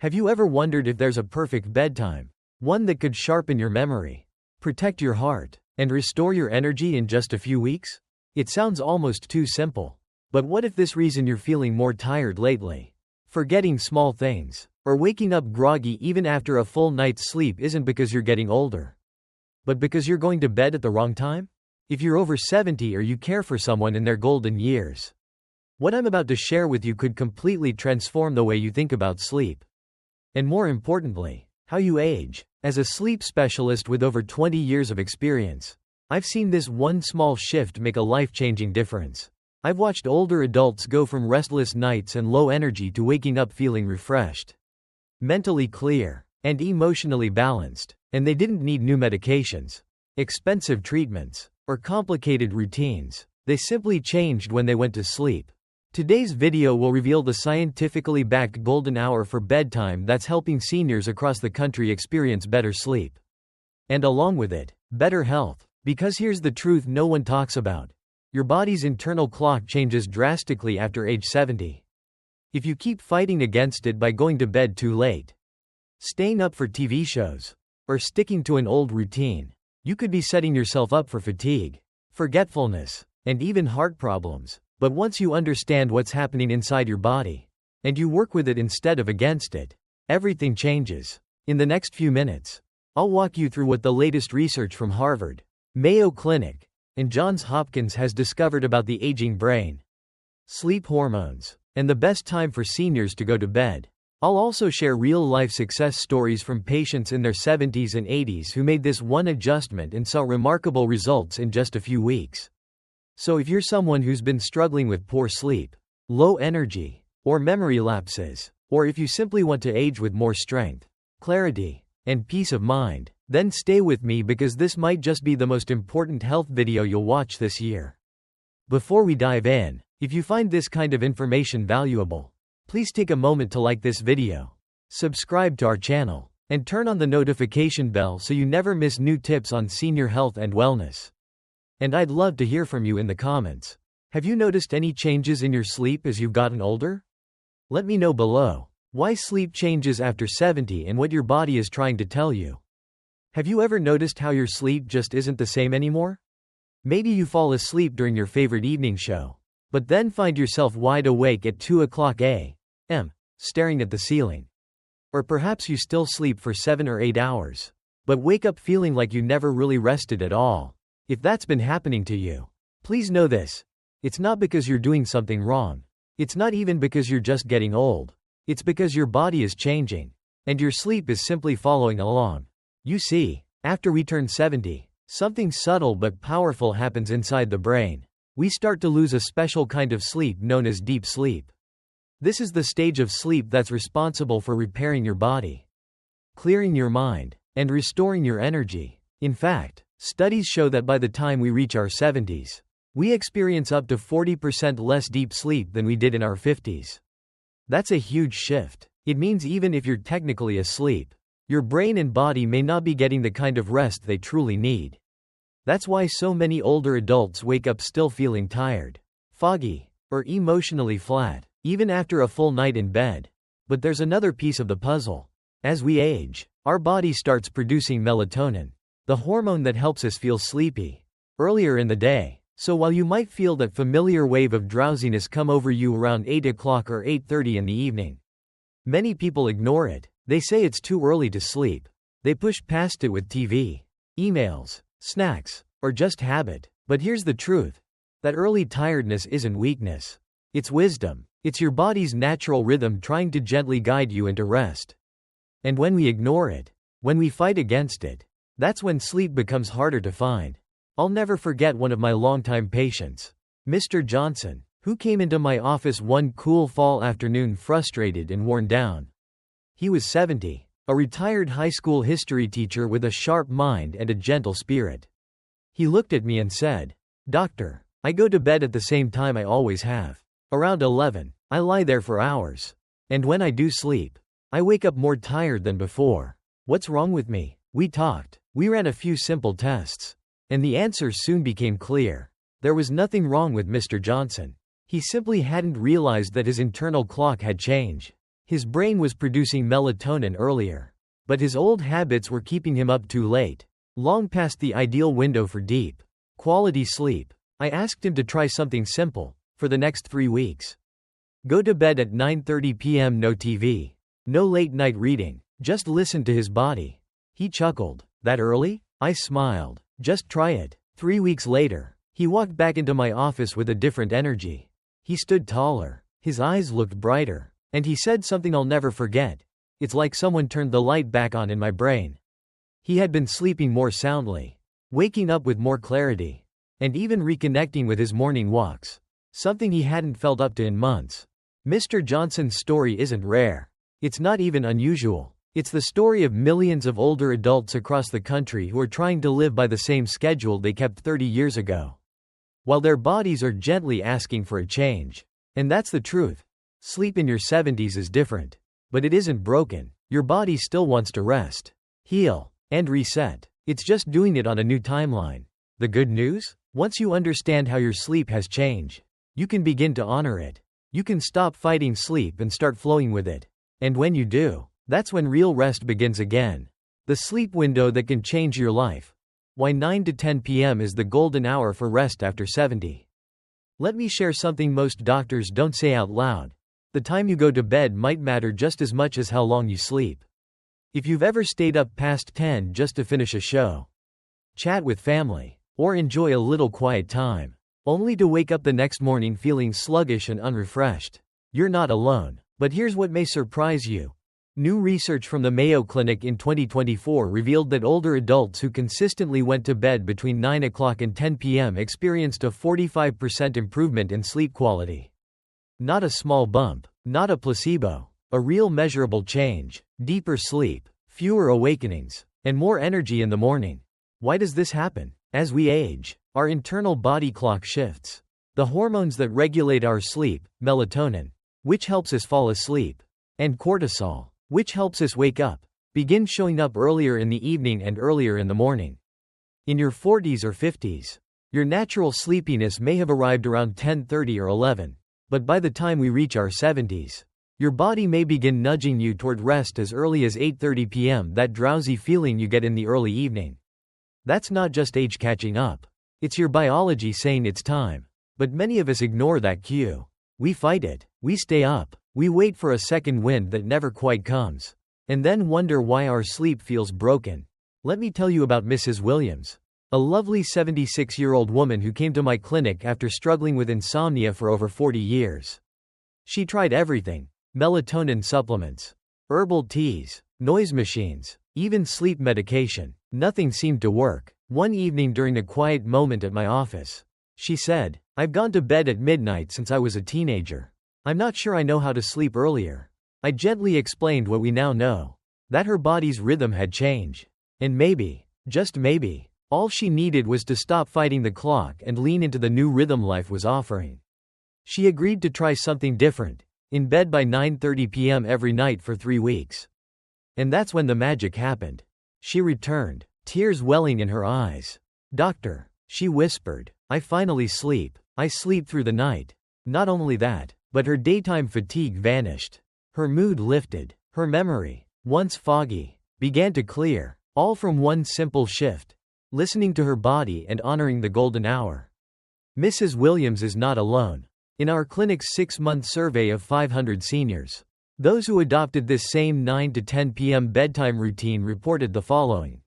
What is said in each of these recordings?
Have you ever wondered if there's a perfect bedtime? One that could sharpen your memory, protect your heart, and restore your energy in just a few weeks? It sounds almost too simple. But what if this reason you're feeling more tired lately, forgetting small things, or waking up groggy even after a full night's sleep isn't because you're getting older, but because you're going to bed at the wrong time? If you're over 70 or you care for someone in their golden years, what I'm about to share with you could completely transform the way you think about sleep. And more importantly, how you age. As a sleep specialist with over 20 years of experience, I've seen this one small shift make a life-changing difference. I've watched older adults go from restless nights and low energy to waking up feeling refreshed, mentally clear, and emotionally balanced, and they didn't need new medications, expensive treatments, or complicated routines. They simply changed when they went to sleep. Today's video will reveal the scientifically backed golden hour for bedtime that's helping seniors across the country experience better sleep. And along with it, better health. Because here's the truth no one talks about. Your body's internal clock changes drastically after age 70. If you keep fighting against it by going to bed too late, staying up for TV shows, or sticking to an old routine, you could be setting yourself up for fatigue, forgetfulness, and even heart problems. But once you understand what's happening inside your body, and you work with it instead of against it, everything changes. In the next few minutes, I'll walk you through what the latest research from Harvard, Mayo Clinic, and Johns Hopkins has discovered about the aging brain, sleep hormones, and the best time for seniors to go to bed. I'll also share real-life success stories from patients in their 70s and 80s who made this one adjustment and saw remarkable results in just a few weeks. So if you're someone who's been struggling with poor sleep, low energy, or memory lapses, or if you simply want to age with more strength, clarity, and peace of mind, then stay with me because this might just be the most important health video you'll watch this year. Before we dive in, if you find this kind of information valuable, please take a moment to like this video, subscribe to our channel, and turn on the notification bell so you never miss new tips on senior health and wellness. And I'd love to hear from you in the comments. Have you noticed any changes in your sleep as you've gotten older? Let me know below. Why sleep changes after 70 and what your body is trying to tell you. Have you ever noticed how your sleep just isn't the same anymore? Maybe you fall asleep during your favorite evening show, but then find yourself wide awake at 2 o'clock a.m., staring at the ceiling. Or perhaps you still sleep for 7 or 8 hours, but wake up feeling like you never really rested at all. If that's been happening to you, please know this. It's not because you're doing something wrong. It's not even because you're just getting old. It's because your body is changing, and your sleep is simply following along. You see, after we turn 70, something subtle but powerful happens inside the brain. We start to lose a special kind of sleep known as deep sleep. This is the stage of sleep that's responsible for repairing your body, clearing your mind, and restoring your energy. In fact, studies show that by the time we reach our 70s, we experience up to 40% less deep sleep than we did in our 50s. That's a huge shift. It means even if you're technically asleep, your brain and body may not be getting the kind of rest they truly need. That's why so many older adults wake up still feeling tired, foggy, or emotionally flat, even after a full night in bed. But there's another piece of the puzzle. As we age, our body starts producing melatonin, the hormone that helps us feel sleepy, earlier in the day. So while you might feel that familiar wave of drowsiness come over you around 8 o'clock or 8:30 in the evening, many people ignore it. They say it's too early to sleep. They push past it with TV, emails, snacks, or just habit. But here's the truth. That early tiredness isn't weakness. It's wisdom. It's your body's natural rhythm trying to gently guide you into rest. And when we ignore it, when we fight against it, that's when sleep becomes harder to find. I'll never forget one of my longtime patients, Mr. Johnson, who came into my office one cool fall afternoon frustrated and worn down. He was 70, a retired high school history teacher with a sharp mind and a gentle spirit. He looked at me and said, "Doctor, I go to bed at the same time I always have. Around 11, I lie there for hours. And when I do sleep, I wake up more tired than before. What's wrong with me?" We talked. We ran a few simple tests. And the answer soon became clear. There was nothing wrong with Mr. Johnson. He simply hadn't realized that his internal clock had changed. His brain was producing melatonin earlier. But his old habits were keeping him up too late, long past the ideal window for deep, quality sleep. I asked him to try something simple for the next 3 weeks. Go to bed at 9:30 p.m. No TV. No late night reading. Just listen to his body. He chuckled. That early? I smiled. Just try it. 3 weeks later, he walked back into my office with a different energy. He stood taller. His eyes looked brighter. And he said something I'll never forget. It's like someone turned the light back on in my brain. He had been sleeping more soundly, waking up with more clarity, and even reconnecting with his morning walks, something he hadn't felt up to in months. Mr. Johnson's story isn't rare. It's not even unusual. It's the story of millions of older adults across the country who are trying to live by the same schedule they kept 30 years ago, while their bodies are gently asking for a change. And that's the truth. Sleep in your 70s is different. But it isn't broken. Your body still wants to rest, heal, and reset. It's just doing it on a new timeline. The good news? Once you understand how your sleep has changed, you can begin to honor it. You can stop fighting sleep and start flowing with it. And when you do, that's when real rest begins again. The sleep window that can change your life. Why 9 to 10 p.m. is the golden hour for rest after 70. Let me share something most doctors don't say out loud. The time you go to bed might matter just as much as how long you sleep. If you've ever stayed up past 10 just to finish a show, chat with family, or enjoy a little quiet time, only to wake up the next morning feeling sluggish and unrefreshed, you're not alone. But here's what may surprise you. New research from the Mayo Clinic in 2024 revealed that older adults who consistently went to bed between 9 o'clock and 10 p.m. experienced a 45% improvement in sleep quality. Not a small bump, not a placebo, a real measurable change, deeper sleep, fewer awakenings, and more energy in the morning. Why does this happen? As we age, our internal body clock shifts. The hormones that regulate our sleep, melatonin, which helps us fall asleep, and cortisol, which helps us wake up, begin showing up earlier in the evening and earlier in the morning. In your 40s or 50s, your natural sleepiness may have arrived around 10:30 or 11. But by the time we reach our 70s, your body may begin nudging you toward rest as early as 8:30 p.m., that drowsy feeling you get in the early evening. That's not just age catching up. It's your biology saying it's time. But many of us ignore that cue. We fight it. We stay up. We wait for a second wind that never quite comes. And then wonder why our sleep feels broken. Let me tell you about Mrs. Williams, a lovely 76-year-old woman who came to my clinic after struggling with insomnia for over 40 years. She tried everything: melatonin supplements, herbal teas, noise machines, even sleep medication. Nothing seemed to work. One evening during a quiet moment at my office, she said, "I've gone to bed at midnight since I was a teenager. I'm not sure I know how to sleep earlier." I gently explained what we now know, that her body's rhythm had changed. And maybe, just maybe, all she needed was to stop fighting the clock and lean into the new rhythm life was offering. She agreed to try something different, in bed by 9:30 p.m. every night for 3 weeks. And that's when the magic happened. She returned, tears welling in her eyes. "Doctor," she whispered, "I finally sleep. I sleep through the night." Not only that, but her daytime fatigue vanished. Her mood lifted. Her memory, once foggy, began to clear, all from one simple shift: listening to her body and honoring the golden hour. Mrs. Williams is not alone. In our clinic's 6-month survey of 500 seniors, those who adopted this same 9 to 10 p.m. bedtime routine reported the following.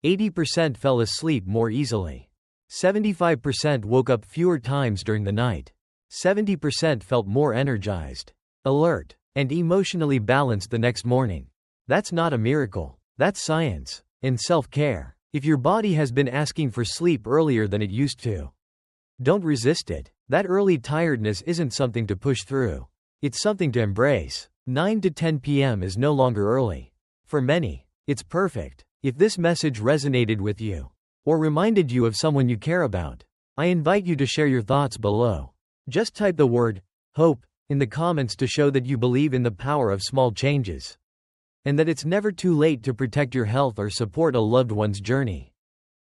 80% fell asleep more easily. 75% woke up fewer times during the night. 70% felt more energized, alert, and emotionally balanced the next morning. That's not a miracle. That's science and self-care. If your body has been asking for sleep earlier than it used to, don't resist it. That early tiredness isn't something to push through. It's something to embrace. 9 to 10 p.m. is no longer early. For many, it's perfect. If this message resonated with you, or reminded you of someone you care about, I invite you to share your thoughts below. Just type the word hope in the comments to show that you believe in the power of small changes, and that it's never too late to protect your health or support a loved one's journey.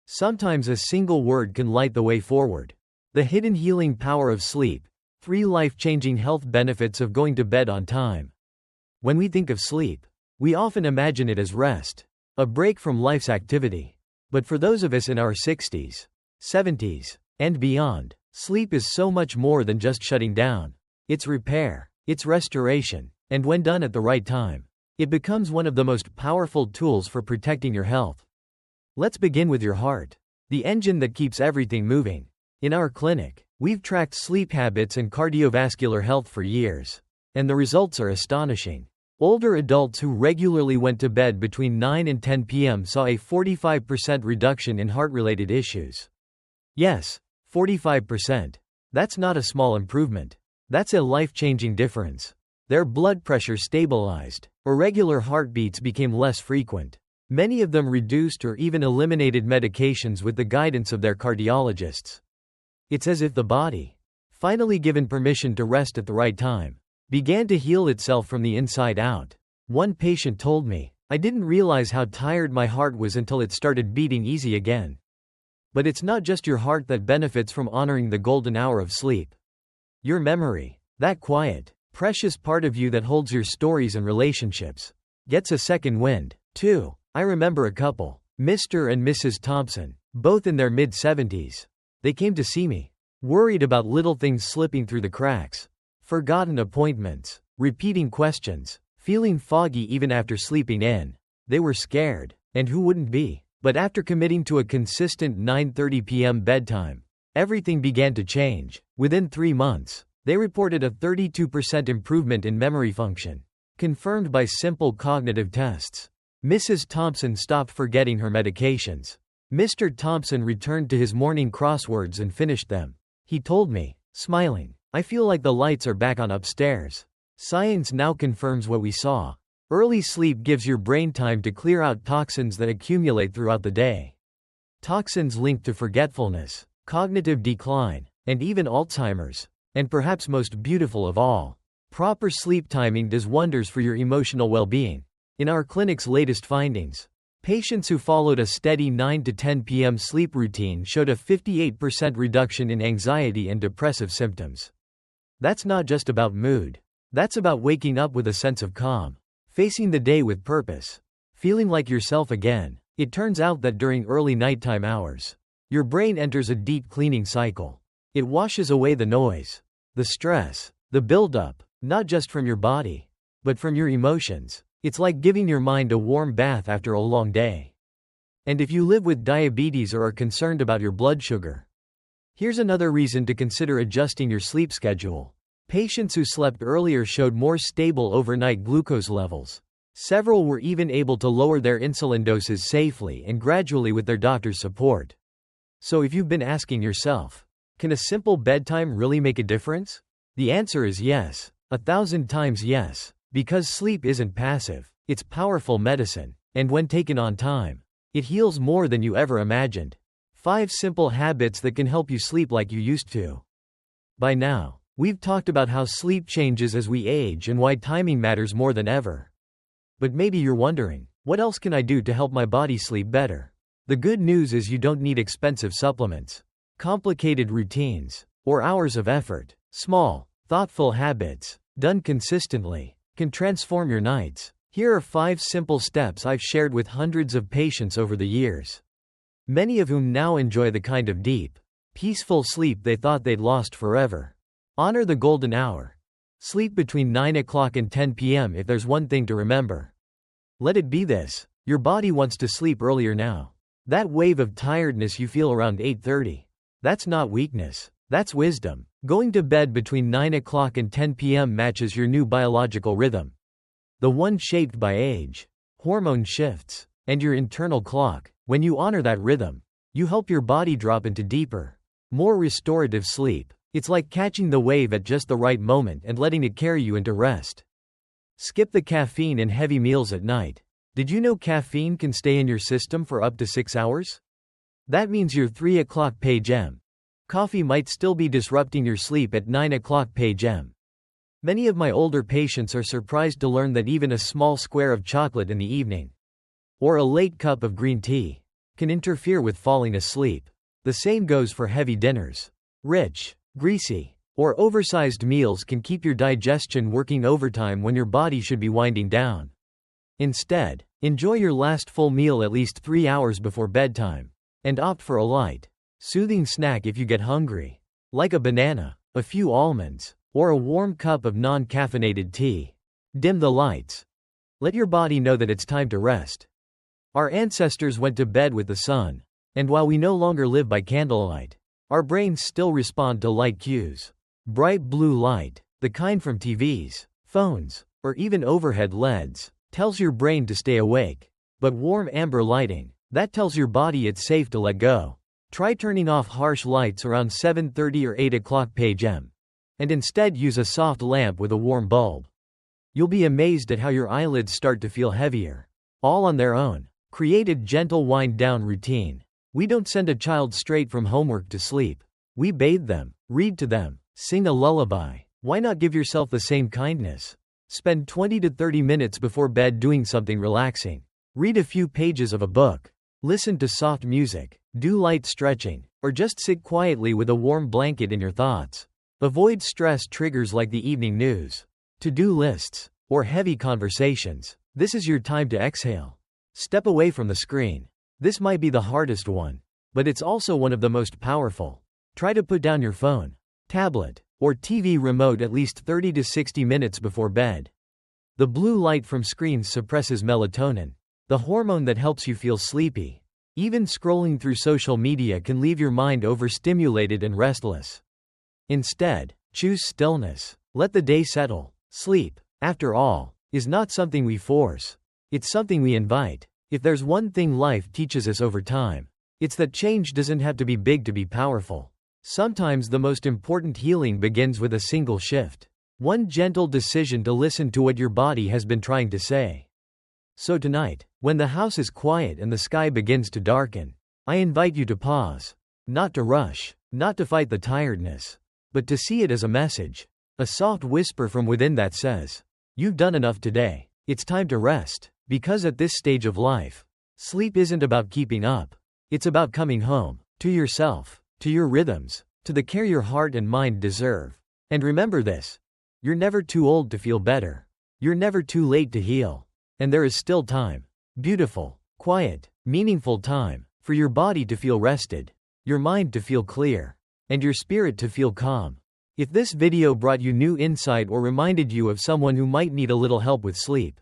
Sometimes a single word can light the way forward. The hidden healing power of sleep. 3 life-changing health benefits of going to bed on time. When we think of sleep, we often imagine it as rest, a break from life's activity. But for those of us in our 60s, 70s, and beyond, sleep is so much more than just shutting down. It's repair, it's restoration, and when done at the right time, it becomes one of the most powerful tools for protecting your health. Let's begin with your heart, the engine that keeps everything moving. In our clinic, we've tracked sleep habits and cardiovascular health for years, and the results are astonishing. Older adults who regularly went to bed between 9 and 10 p.m. saw a 45% reduction in heart-related issues. Yes, 45%. That's not a small improvement. That's a life-changing difference. Their blood pressure stabilized, irregular heartbeats became less frequent. Many of them reduced or even eliminated medications with the guidance of their cardiologists. It's as if the body, finally given permission to rest at the right time, began to heal itself from the inside out. One patient told me, "I didn't realize how tired my heart was until it started beating easy again." But it's not just your heart that benefits from honoring the golden hour of sleep. Your memory, that quiet, precious part of you that holds your stories and relationships, gets a second wind, too. I remember a couple, Mr. and Mrs. Thompson, both in their mid-70s. They came to see me, worried about little things slipping through the cracks. Forgotten appointments, repeating questions, feeling foggy even after sleeping in. They were scared, and who wouldn't be? But after committing to a consistent 9:30 p.m. bedtime, everything began to change. Within 3 months, they reported a 32% improvement in memory function, confirmed by simple cognitive tests. Mrs. Thompson stopped forgetting her medications. Mr. Thompson returned to his morning crosswords and finished them. He told me, smiling, "I feel like the lights are back on upstairs." Science now confirms what we saw. Early sleep gives your brain time to clear out toxins that accumulate throughout the day. Toxins linked to forgetfulness, cognitive decline, and even Alzheimer's. And perhaps most beautiful of all, proper sleep timing does wonders for your emotional well-being. In our clinic's latest findings, patients who followed a steady 9 to 10 p.m. sleep routine showed a 58% reduction in anxiety and depressive symptoms. That's not just about mood. That's about waking up with a sense of calm, facing the day with purpose, feeling like yourself again. It turns out that during early nighttime hours, your brain enters a deep cleaning cycle. It washes away the noise, the stress, the buildup, not just from your body, but from your emotions. It's like giving your mind a warm bath after a long day. And if you live with diabetes or are concerned about your blood sugar, here's another reason to consider adjusting your sleep schedule. Patients who slept earlier showed more stable overnight glucose levels. Several were even able to lower their insulin doses safely and gradually with their doctor's support. So if you've been asking yourself, can a simple bedtime really make a difference? The answer is yes, 1,000 times yes. Because sleep isn't passive, it's powerful medicine, and when taken on time, it heals more than you ever imagined. 5 simple habits that can help you sleep like you used to. By now, we've talked about how sleep changes as we age and why timing matters more than ever. But maybe you're wondering, what else can I do to help my body sleep better? The good news is you don't need expensive supplements, complicated routines, or hours of effort. Small, thoughtful habits, done consistently, can transform your nights. Here are 5 simple steps I've shared with hundreds of patients over the years, many of whom now enjoy the kind of deep, peaceful sleep they thought they'd lost forever. Honor the golden hour. Sleep between 9 o'clock and 10 p.m. if there's one thing to remember. Let it be this: your body wants to sleep earlier now. That wave of tiredness you feel around 8:30, that's not weakness, that's wisdom. Going to bed between 9 o'clock and 10 p.m. matches your new biological rhythm. The one shaped by age, hormone shifts, and your internal clock. When you honor that rhythm, you help your body drop into deeper, more restorative sleep. It's like catching the wave at just the right moment and letting it carry you into rest. Skip the caffeine and heavy meals at night. Did you know caffeine can stay in your system for up to 6 hours? That means your 3 o'clock p.m. coffee might still be disrupting your sleep at 9 o'clock p.m. Many of my older patients are surprised to learn that even a small square of chocolate in the evening, or a late cup of green tea, can interfere with falling asleep. The same goes for heavy dinners. Rich, greasy, or oversized meals can keep your digestion working overtime when your body should be winding down. Instead, enjoy your last full meal at least 3 hours before bedtime, and opt for a light, soothing snack if you get hungry, like a banana, a few almonds, or a warm cup of non-caffeinated tea. Dim the lights. Let your body know that it's time to rest. Our ancestors went to bed with the sun, and while we no longer live by candlelight, our brains still respond to light cues. Bright blue light, the kind from TVs, phones, or even overhead LEDs, tells your brain to stay awake. But warm amber lighting, that tells your body it's safe to let go. Try turning off harsh lights around 7:30 or 8 o'clock p.m. and instead use a soft lamp with a warm bulb. You'll be amazed at how your eyelids start to feel heavier, all on their own. Create a gentle wind-down routine. We don't send a child straight from homework to sleep. We bathe them, read to them, sing a lullaby. Why not give yourself the same kindness? Spend 20 to 30 minutes before bed doing something relaxing. Read a few pages of a book. Listen to soft music. Do light stretching, or just sit quietly with a warm blanket in your thoughts. Avoid stress triggers like the evening news, to-do lists, or heavy conversations. This is your time to exhale. Step away from the screen. This might be the hardest one, but it's also one of the most powerful. Try to put down your phone, tablet, or TV remote at least 30 to 60 minutes before bed. The blue light from screens suppresses melatonin, the hormone that helps you feel sleepy. Even scrolling through social media can leave your mind overstimulated and restless. Instead, choose stillness. Let the day settle. Sleep, after all, is not something we force. It's something we invite. If there's one thing life teaches us over time, it's that change doesn't have to be big to be powerful. Sometimes the most important healing begins with a single shift. One gentle decision to listen to what your body has been trying to say. So tonight, when the house is quiet and the sky begins to darken, I invite you to pause. Not to rush, not to fight the tiredness, but to see it as a message. A soft whisper from within that says, "You've done enough today. It's time to rest." Because at this stage of life, sleep isn't about keeping up. It's about coming home, to yourself, to your rhythms, to the care your heart and mind deserve. And remember this: you're never too old to feel better. You're never too late to heal. And there is still time. Beautiful, quiet, meaningful time, for your body to feel rested, your mind to feel clear, and your spirit to feel calm. If this video brought you new insight or reminded you of someone who might need a little help with sleep,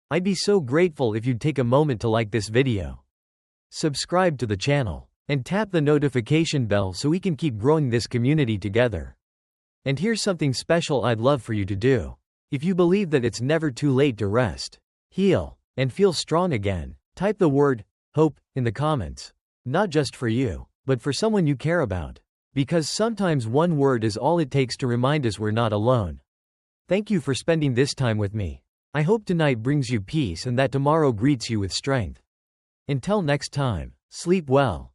I'd be so grateful if you'd take a moment to like this video, subscribe to the channel, and tap the notification bell so we can keep growing this community together. And here's something special I'd love for you to do. If you believe that it's never too late to rest, heal, and feel strong again, type the word hope in the comments. Not just for you, but for someone you care about. Because sometimes one word is all it takes to remind us we're not alone. Thank you for spending this time with me. I hope tonight brings you peace and that tomorrow greets you with strength. Until next time, sleep well.